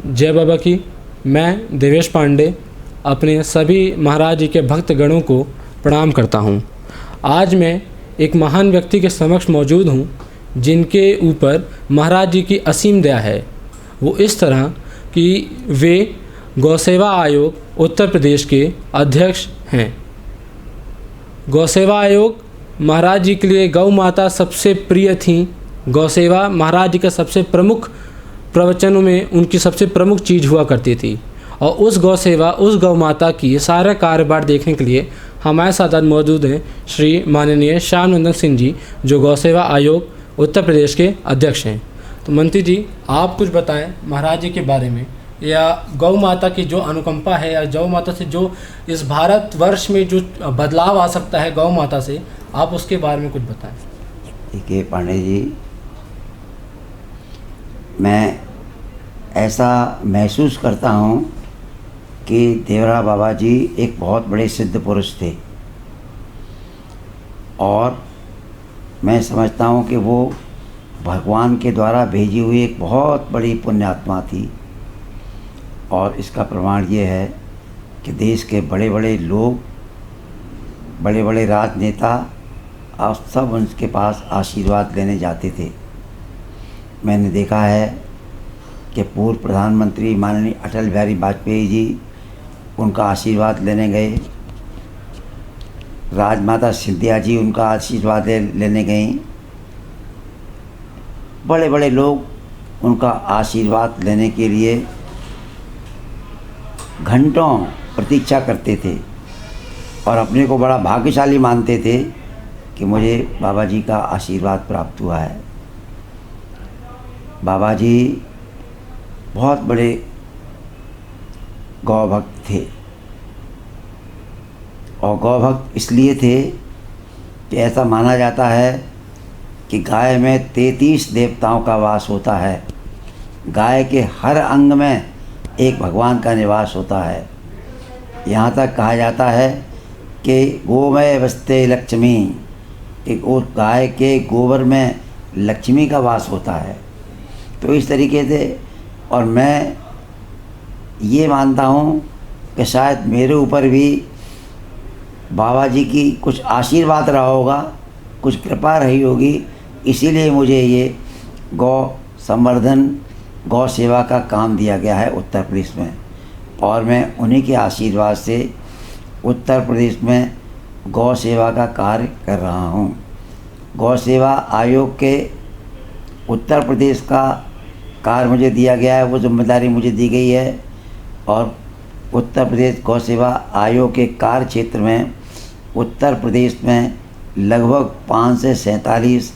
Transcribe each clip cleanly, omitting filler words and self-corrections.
जय बाबा की। मैं देवेश पांडे अपने सभी महाराज जी के भक्तगणों को प्रणाम करता हूँ। आज मैं एक महान व्यक्ति के समक्ष मौजूद हूँ जिनके ऊपर महाराज जी की असीम दया है। वो इस तरह कि वे गौसेवा आयोग उत्तर प्रदेश के अध्यक्ष हैं। गौसेवा आयोग महाराज जी के लिए गौ माता सबसे प्रिय थी। गौसेवा महाराज जी का सबसे प्रमुख प्रवचनों में उनकी सबसे प्रमुख चीज़ हुआ करती थी। और उस गौसेवा, उस गौ माता की सारा कार्यभार देखने के लिए हमारे साथ आज मौजूद हैं श्री माननीय श्याम नंदन सिंह जी, जो गौसेवा आयोग उत्तर प्रदेश के अध्यक्ष हैं। तो मंत्री जी, आप कुछ बताएं महाराज जी के बारे में, या गौ माता की जो अनुकंपा है, या गौ माता से जो इस भारतवर्ष में जो बदलाव आ सकता है गौ माता से, आप उसके बारे में कुछ बताएं। ठीक है पांडे जी, मैं ऐसा महसूस करता हूँ कि देवरा बाबा जी एक बहुत बड़े सिद्ध पुरुष थे, और मैं समझता हूँ कि वो भगवान के द्वारा भेजी हुई एक बहुत बड़ी पुण्यात्मा थी। और इसका प्रमाण ये है कि देश के बड़े बड़े लोग, बड़े बड़े राजनेता आप सब उनके पास आशीर्वाद लेने जाते थे। मैंने देखा है कि पूर्व प्रधानमंत्री माननीय अटल बिहारी वाजपेयी जी उनका आशीर्वाद लेने गए, राजमाता सिंधिया जी उनका आशीर्वाद लेने गईं। बड़े बड़े लोग उनका आशीर्वाद लेने के लिए घंटों प्रतीक्षा करते थे और अपने को बड़ा भाग्यशाली मानते थे कि मुझे बाबा जी का आशीर्वाद प्राप्त हुआ है। बाबा जी बहुत बड़े गौभक्त थे, और गौभक्त इसलिए थे कि ऐसा माना जाता है कि गाय में 33 देवताओं का वास होता है। गाय के हर अंग में एक भगवान का निवास होता है। यहाँ तक कहा जाता है कि गोमय वस्ते लक्ष्मी, एक उस गाय के गोबर में लक्ष्मी का वास होता है। तो इस तरीके से, और मैं ये मानता हूँ कि शायद मेरे ऊपर भी बाबा जी की कुछ आशीर्वाद रहा होगा, कुछ कृपा रही होगी, इसीलिए मुझे ये गौ संवर्धन, गौ सेवा का काम दिया गया है उत्तर प्रदेश में। और मैं उन्हीं के आशीर्वाद से उत्तर प्रदेश में गौ सेवा का कार्य कर रहा हूँ। गौ सेवा आयोग के उत्तर प्रदेश का कार्य मुझे दिया गया है, वो जिम्मेदारी मुझे दी गई है। और उत्तर प्रदेश गौ सेवा आयोग के कार्य क्षेत्र में उत्तर प्रदेश में लगभग 5 से 47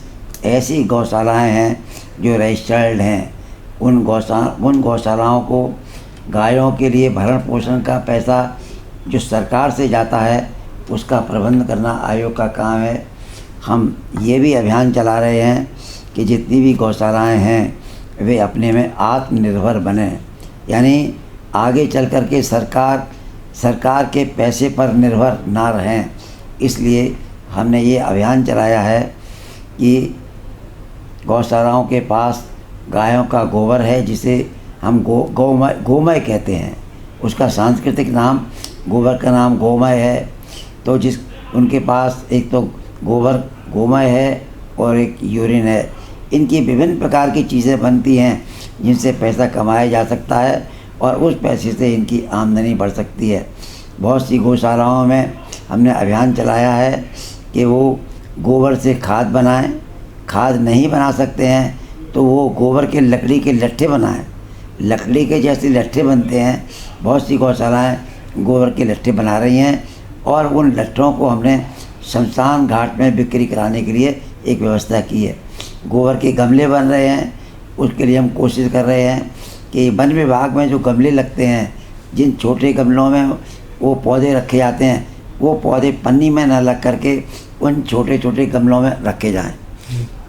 ऐसी गौशालाएँ हैं जो रजिस्टर्ड हैं। उन गौशालाओं को गायों के लिए भरण पोषण का पैसा जो सरकार से जाता है उसका प्रबंध करना आयोग का काम है। हम ये भी अभियान चला रहे हैं कि जितनी भी गौशालाएँ हैं वे अपने में आत्मनिर्भर बने, यानी आगे चल कर के सरकार के पैसे पर निर्भर ना रहें। इसलिए हमने ये अभियान चलाया है कि गौशालाओं के पास गायों का गोबर है, जिसे हम गोमय कहते हैं। उसका सांस्कृतिक नाम, गोबर का नाम गोमय है। तो उनके पास एक तो गोबर गोमय है और एक यूरिन है। इनकी विभिन्न प्रकार की चीज़ें बनती हैं जिनसे पैसा कमाया जा सकता है, और उस पैसे से इनकी आमदनी बढ़ सकती है। बहुत सी गौशालाओं में हमने अभियान चलाया है कि वो गोबर से खाद बनाएं। खाद नहीं बना सकते हैं तो वो गोबर के लकड़ी के लट्ठे बनाएं। लकड़ी के जैसे लट्ठे बनते हैं, बहुत सी गौशालाएँ गोबर के लट्ठे बना रही हैं, और उन लट्ठों को हमने शमशान घाट में बिक्री कराने के लिए एक व्यवस्था की है। गोबर के गमले बन रहे हैं, उसके लिए हम कोशिश कर रहे हैं कि वन विभाग में जो गमले लगते हैं, जिन छोटे गमलों में वो पौधे रखे जाते हैं, वो पौधे पन्नी में न लग करके उन छोटे छोटे गमलों में रखे जाएं।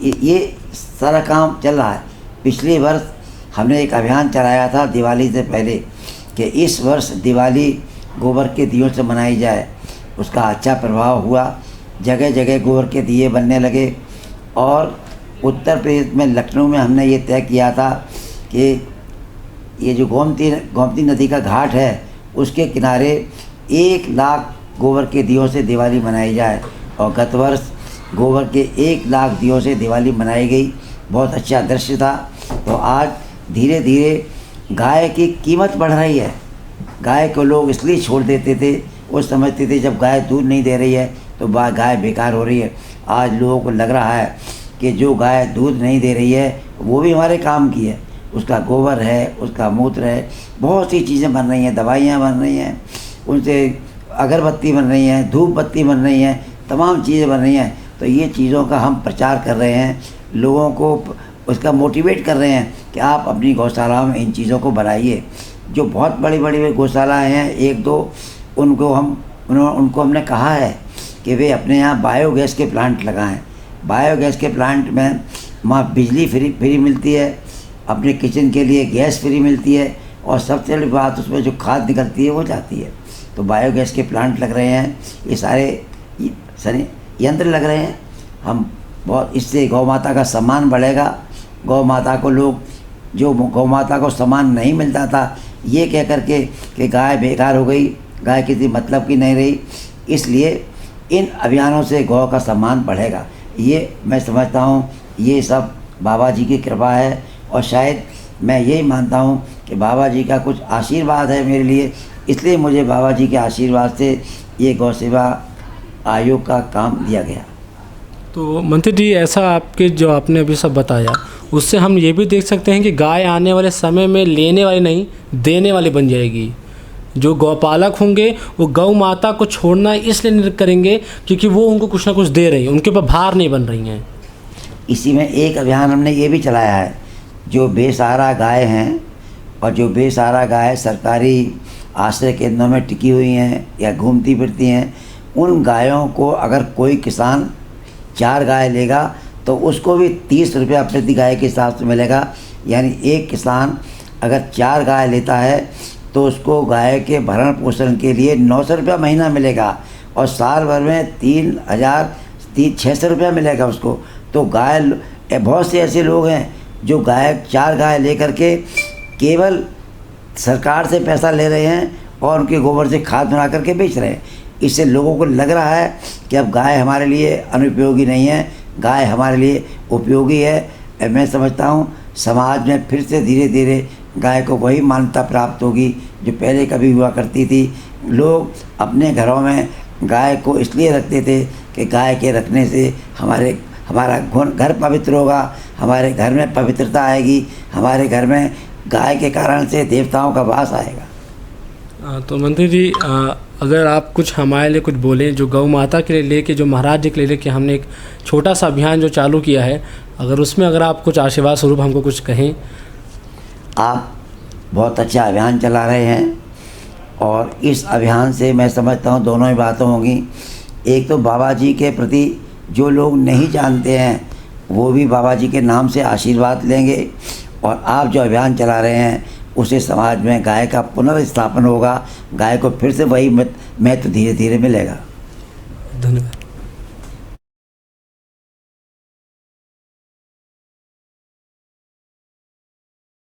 ये सारा काम चल रहा है। पिछले वर्ष हमने एक अभियान चलाया था दिवाली से पहले कि इस वर्ष दिवाली गोबर के दियों से मनाई जाए। उसका अच्छा प्रभाव हुआ, जगह जगह गोबर के दिए बनने लगे। और उत्तर प्रदेश में लखनऊ में हमने ये तय किया था कि ये जो गोमती नदी का घाट है उसके किनारे 1 लाख गोबर के दियों से दिवाली मनाई जाए। और गत वर्ष गोबर के 1 लाख दियों से दिवाली मनाई गई। बहुत अच्छा दृश्य था। तो आज धीरे धीरे गाय की कीमत बढ़ रही है। गाय को लोग इसलिए छोड़ देते थे, वो समझते थे जब गाय दूध नहीं दे रही है तो गाय बेकार हो रही है। आज लोगों को लग रहा है कि जो गाय दूध नहीं दे रही है वो भी हमारे काम की है। उसका गोबर है, उसका मूत्र है, बहुत सी चीज़ें बन रही हैं, दवाइयाँ बन रही हैं, उनसे अगरबत्ती बन रही हैं, धूप बत्ती बन रही हैं, तमाम चीज़ें बन रही हैं। तो ये चीज़ों का हम प्रचार कर रहे हैं, लोगों को उसका मोटिवेट कर रहे हैं कि आप अपनी गौशालाओं में इन चीज़ों को बढ़ाइए। जो बहुत बड़ी बड़ी गौशालाएँ हैं, 1-2 उनको हमने कहा है कि वे अपने यहाँ बायोगैस के प्लांट लगाएं। बायोगैस के प्लांट में वहाँ बिजली फ्री मिलती है, अपने किचन के लिए गैस फ्री मिलती है, और सबसे बड़ी बात उसमें जो खाद निकलती है वो जाती है। तो बायोगैस के प्लांट लग रहे हैं, ये सारे यंत्र लग रहे हैं। हम बहुत इससे गौ माता का सम्मान बढ़ेगा। गौ माता को लोग, जो गौ माता को सम्मान नहीं मिलता था ये कह करके कि गाय बेकार हो गई, गाय किसी मतलब की नहीं रही, इसलिए इन अभियानों से गौ का सम्मान बढ़ेगा। ये मैं समझता हूँ ये सब बाबा जी की कृपा है। और शायद मैं यही मानता हूँ कि बाबा जी का कुछ आशीर्वाद है मेरे लिए, इसलिए मुझे बाबा जी के आशीर्वाद से ये गौ सेवा आयोग का काम दिया गया। तो मंत्री जी, ऐसा आपके जो आपने अभी सब बताया उससे हम ये भी देख सकते हैं कि गाय आने वाले समय में लेने वाली नहीं देने वाली बन जाएगी। जो गौपालक होंगे वो गौ माता को छोड़ना इसलिए नहीं करेंगे क्योंकि वो उनको कुछ ना कुछ दे रही हैं, उनके ऊपर भार नहीं बन रही हैं। इसी में एक अभियान हमने ये भी चलाया है, जो बेसहारा गाय हैं और जो बेसहारा गाय सरकारी आश्रय केंद्रों में टिकी हुई हैं या घूमती फिरती हैं, उन गायों को अगर कोई किसान 4 गाय लेगा तो उसको भी 30 रुपया प्रति गाय के हिसाब से मिलेगा। यानी एक किसान अगर 4 गाय लेता है तो उसको गाय के भरण पोषण के लिए 900 रुपया महीना मिलेगा, और साल भर में 600 रुपया मिलेगा उसको। तो गाय, बहुत से ऐसे लोग हैं जो 4 गाय लेकर के केवल सरकार से पैसा ले रहे हैं और उनके गोबर से खाद बना करके बेच रहे हैं। इससे लोगों को लग रहा है कि अब गाय हमारे लिए अनुपयोगी नहीं है, गाय हमारे लिए उपयोगी है। मैं समझता हूँ समाज में फिर से धीरे धीरे गाय को वही मान्यता प्राप्त होगी जो पहले कभी हुआ करती थी। लोग अपने घरों में गाय को इसलिए रखते थे कि गाय के रखने से हमारा घर पवित्र होगा, हमारे घर में पवित्रता आएगी, हमारे घर में गाय के कारण से देवताओं का वास आएगा। तो मंत्री जी, अगर आप कुछ हमारे लिए कुछ बोलें, जो गौ माता के लिए लेके, जो महाराज जी के लिए लेके हमने एक छोटा सा अभियान जो चालू किया है, अगर आप कुछ आशीर्वाद स्वरूप हमको कुछ कहें। आप बहुत अच्छा अभियान चला रहे हैं और इस अभियान से मैं समझता हूँ दोनों ही बातें होंगी। एक तो बाबा जी के प्रति जो लोग नहीं जानते हैं वो भी बाबा जी के नाम से आशीर्वाद लेंगे, और आप जो अभियान चला रहे हैं उसे समाज में गाय का पुनर्स्थापन होगा, गाय को फिर से वही महत्व धीरे धीरे मिलेगा। धन्यवाद।